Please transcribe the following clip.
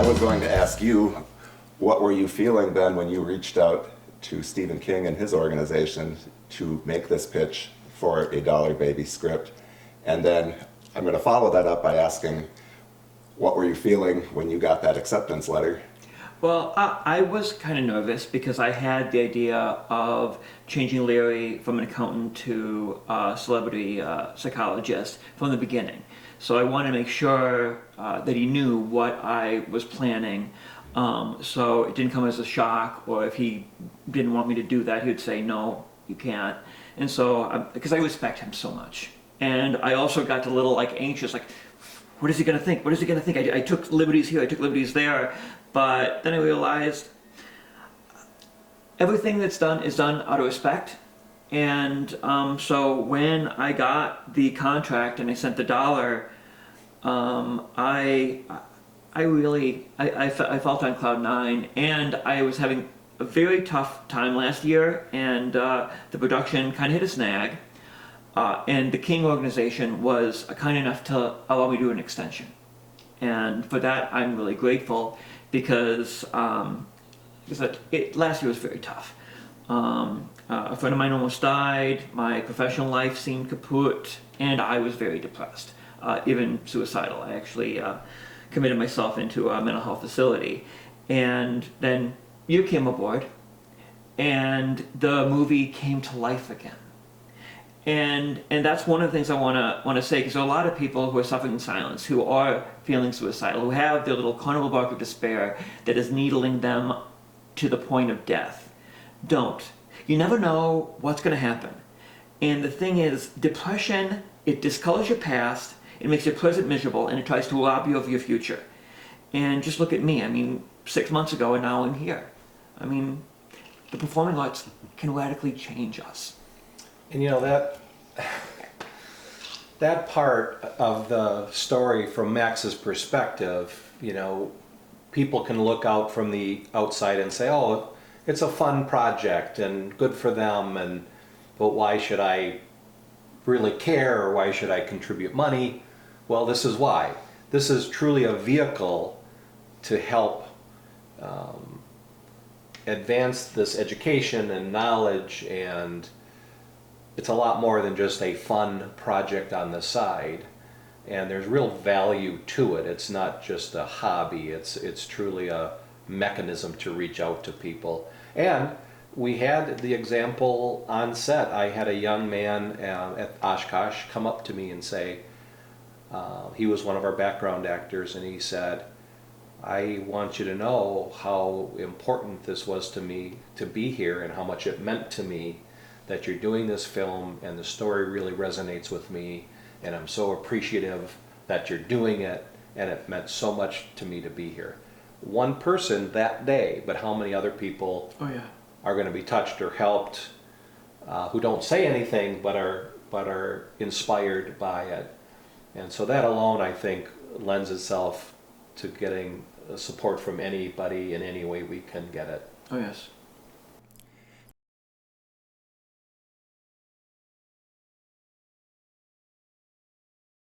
I was going to ask you, what were you feeling then when you reached out to Stephen King and his organization to make this pitch for a Dollar Baby script? And then I'm going to follow that up by asking, what were you feeling when you got that acceptance letter? Well, I was kind of nervous because I had the idea of changing Larry from an accountant to a celebrity psychologist from the beginning. So I wanted to make sure that he knew what I was planning. So it didn't come as a shock, or if he didn't want me to do that, he would say, no, you can't. And so, because I respect him so much. And I also got a little anxious, like, what is he going to think? What is he going to think? I took liberties here, I took liberties there. But then I realized everything that's done is done out of respect. And so when I got the contract and I sent the dollar, I felt on cloud nine, and I was having a very tough time last year, and the production kind of hit a snag. And the King organization was kind enough to allow me to do an extension. And for that, I'm really grateful because last year was very tough. A friend of mine almost died, my professional life seemed kaput, and I was very depressed, even suicidal. I actually committed myself into a mental health facility. And then you came aboard, and the movie came to life again. And that's one of the things I want to say, because there are a lot of people who are suffering in silence, who are feeling suicidal, who have their little carnival bark of despair that is needling them to the point of death. Don't. You never know what's going to happen. And the thing is, depression, it discolors your past, it makes your present miserable, and it tries to rob you of your future. And just look at me. I mean, 6 months ago, and now I'm here. I mean, the performing arts can radically change us. And that part of the story from Max's perspective, people can look out from the outside and say, oh, it's a fun project and good for them, but why should I really care, or why should I contribute money? Well, this is why. This is truly a vehicle to help advance this education and knowledge, and it's a lot more than just a fun project on the side, and there's real value to it. It's not just a hobby, it's truly a mechanism to reach out to people. And we had the example on set. I had a young man at Oshkosh come up to me and say, he was one of our background actors, and he said, I want you to know how important this was to me to be here, and how much it meant to me that you're doing this film, and the story really resonates with me, and I'm so appreciative that you're doing it, and it meant so much to me to be here. One person that day, but how many other people are going to be touched or helped, who don't say anything but are inspired by it. And so that alone, I think, lends itself to getting support from anybody in any way we can get it. Oh yes.